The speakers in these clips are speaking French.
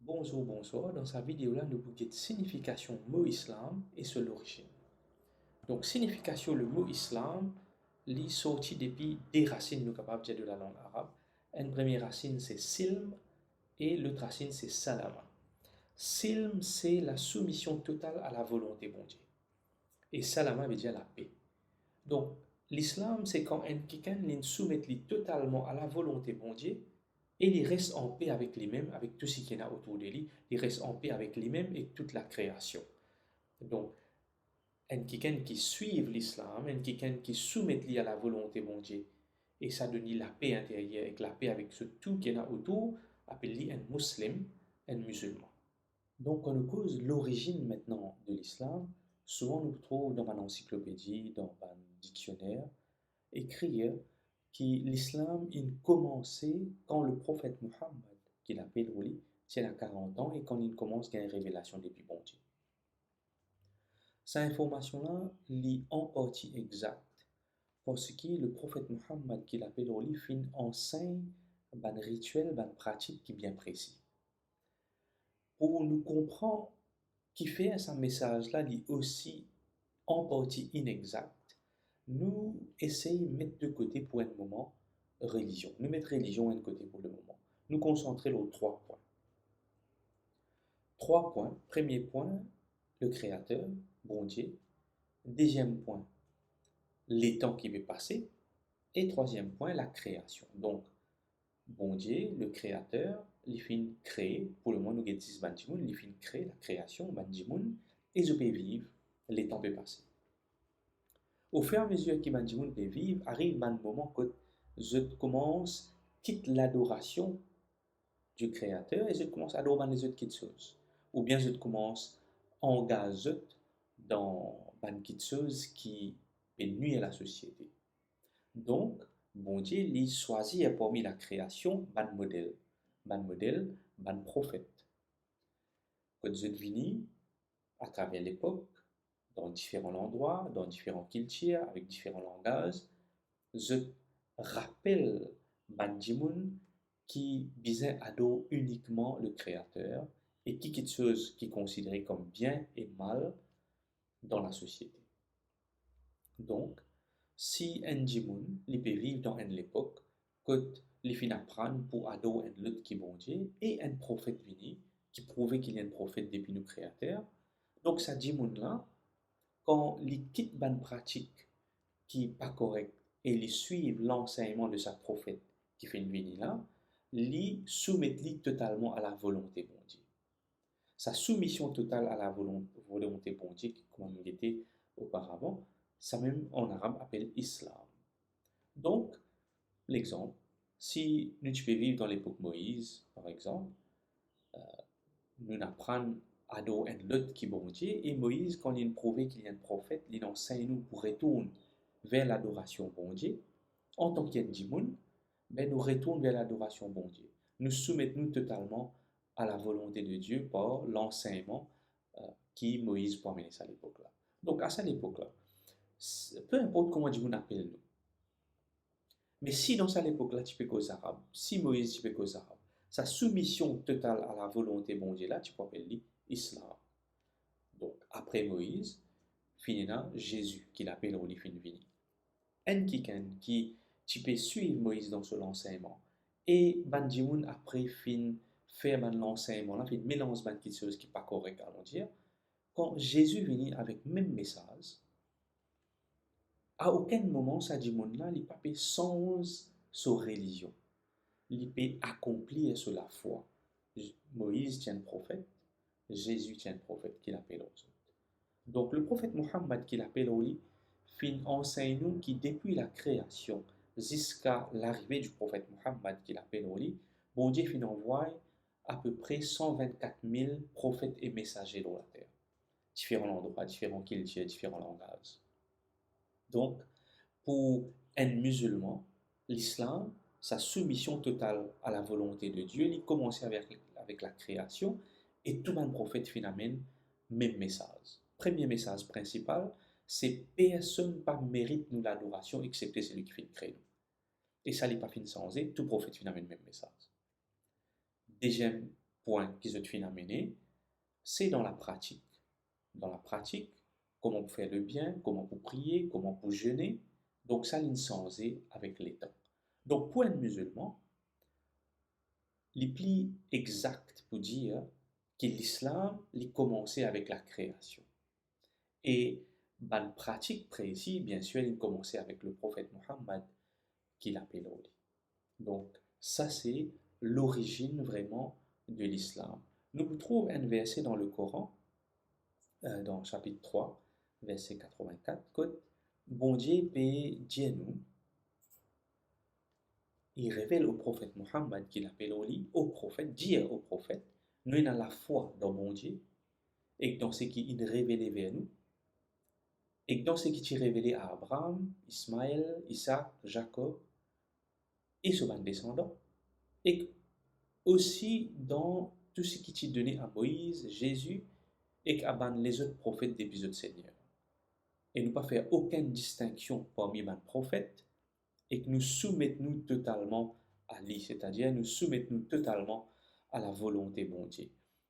Bonjour, bonsoir. Dans sa vidéo-là, nous vous signification mot islam et sur l'origine. Donc, signification le mot islam, est sorti depuis des racines, nous capables de dire de la langue arabe. Une première racine, c'est silm, et l'autre racine, c'est salama. Silm, c'est la soumission totale à la volonté bon Dieu. Et salama veut dire la paix. Donc, l'islam, c'est quand quelqu'un soumet totalement à la volonté bon Dieu, et il reste en paix avec lui-même, avec tout ce qu'il y a autour de lui. Il reste en paix avec lui-même et toute la création. Donc, quelqu'un qui suit l'islam, quelqu'un qui soumet lui à la volonté bon Dieu, et ça donne la paix intérieure, et la paix avec ce tout qu'il y a autour, appelle-lui un musulman, un musulman. Donc, on nous cause l'origine maintenant de l'islam. Souvent, on nous trouve dans une encyclopédie, dans un dictionnaire, écrit que l'islam il commençait quand le prophète Muhammad, qu'il appelle Oli, il a 40 ans et quand il commence à avoir une révélation depuis bon Dieu. Cette information-là est en partie exacte parce que le prophète Muhammad, qu'il appelle Oli, fin enseigne un rituel, une pratique qui est bien précis. Pour nous comprendre qui fait ce message-là est aussi en partie inexact, nous essayons de mettre de côté pour un moment religion. Nous mettons religion de côté pour le moment. Nous concentrer sur 3 points. 3 points. Premier point, le Créateur, bon Dieu. Deuxième point, les temps qui vont passer. Et troisième point, la création. Donc, bon Dieu, le Créateur, il finit créer, pour le moment nous avons 10 bandimoun, il finit créer la création, bandimoun, et je peux vivre, les temps peuvent passer. Au fur et à mesure que bandimoun peut vivre, arrive un moment que je commence, quitte l'adoration du Créateur et je commence à adorer les autres choses. Ou bien je commence à engager dans des choses qui nuisent à la société. Donc, bon Dieu, il choisit parmi la création un modèle, un prophète. Quand je venu à travers l'époque, dans différents endroits, dans différentes cultures, avec différents langages, je rappelle Banjimoun qui visait à adorer uniquement le Créateur et qui quelque chose qui est considéré comme bien et mal dans la société. Donc, si un Jimoun, il peut vivre dans une époque, que il finit apprendre pour adorer un autre qui bon Dieu et un prophète venu qui prouvait qu'il y a un prophète depuis le Créateur. Donc, ça Jimoun là, quand il quitte une pratique qui n'est pas correcte et il suit l'enseignement de sa prophète qui fait une vie là, il soumet totalement à la volonté bon Dieu. Sa soumission totale à la volonté bon Dieu, comme il était auparavant, ça même en arabe appelle islam. Donc, l'exemple, si nous tu peux vivre dans l'époque Moïse, par exemple, nous apprenons à adorer un autre qui bon Dieu, et Moïse, quand il prouvé qu'il y a un prophète, il enseigne nous pour retourner vers l'adoration bon Dieu. En tant qu'Indimoun, ben nous retournons vers l'adoration bon Dieu. Nous soumettons totalement à la volonté de Dieu par l'enseignement qui Moïse pour amener ça à l'époque-là. Donc, à cette époque-là, peu importe comment Dieu nous appelle nous, mais si dans cette époque-là, tu peux cause arabe, si Moïse, tu peux cause arabe, sa soumission totale à la volonté bon Dieu là, tu peux appeler l'islam. Donc, après Moïse, finira Jésus, qui l'appelle au fin vini. Un qui tu peux suivre Moïse dans son enseignement. Et Bandimoun après fin faire l'enseignement, là, fin mélange de choses qui n'est pas correct à dire. Quand Jésus vient avec le même message, à aucun moment ça dit là, il pas sans sa religion. Il peut accomplir sur la foi. Moïse tient le prophète, Jésus tient le prophète qui l'appelle aux autres. Donc le prophète Mohammed qui l'appelle au lit, fin enseigne nous qui depuis la création jusqu'à l'arrivée du prophète Mohammed qui l'appelle au lit, bon Dieu fin envoie à peu près 124 000 prophètes et messagers dans la terre. Différents endroits, différents cultures, différents langages. Donc, pour un musulman, l'islam, sa soumission totale à la volonté de Dieu, il commence avec la création et tout le prophète finalement, même message. Premier message principal, c'est personne pas mérite nous l'adoration excepté celui qui fait créer nous. Et ça n'est pas fini sans tout prophète finalement même message. Deuxième point qui se finit à mener, c'est dans la pratique. Dans la pratique, comment pour faire le bien, comment pour prier, comment pour jeûner. Donc ça, l'insensé avec les temps. Donc pour un musulman, les plis exacts pour dire que l'islam a commencé avec la création. Et ban pratique précis, bien sûr, il a commencé avec le prophète Mohammed qui l'appelle au lit. Donc ça, c'est l'origine vraiment de l'islam. Nous trouvons un verset dans le Coran, dans le chapitre 3, verset 84, que bon Dieu peut dire nous, il révèle au prophète Mohammed qu'il appelle au prophète, dire au prophète, nous avons la foi dans bon Dieu et dans ce qu'il révélé vers nous, et dans ce qui est révélé à Abraham, Ismaël, Isaac, Jacob et ses descendants, et aussi dans tout ce qui est donné à Moïse, Jésus et à les autres prophètes depuis autres Seigneur. Et ne pas faire aucune distinction parmi les prophètes et que nous soumettons totalement à lui, c'est-à-dire nous soumettons totalement à la volonté bon Dieu.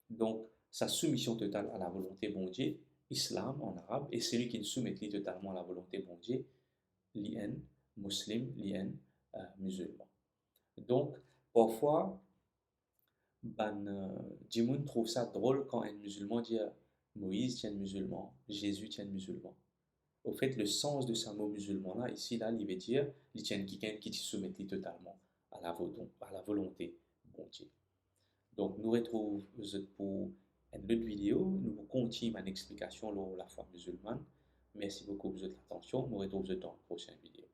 Donc, sa soumission totale à la volonté bon Dieu, islam en arabe, et celui qui soumet totalement à la volonté bon Dieu, l'IN, musulman, l'IN, musulman. Donc, parfois, Jimoun trouve ça drôle quand un musulman dit Moïse tient musulman, Jésus tient musulman. Au fait, le sens de ce mot musulman-là, ici, là, il veut dire il tient quelqu'un qui se soumet totalement à la volonté bon Dieu. Donc, nous retrouvons pour une autre vidéo. Nous continuons une explication sur la foi musulmane. Merci beaucoup pour votre attention. Nous retrouvons dans la prochaine vidéo.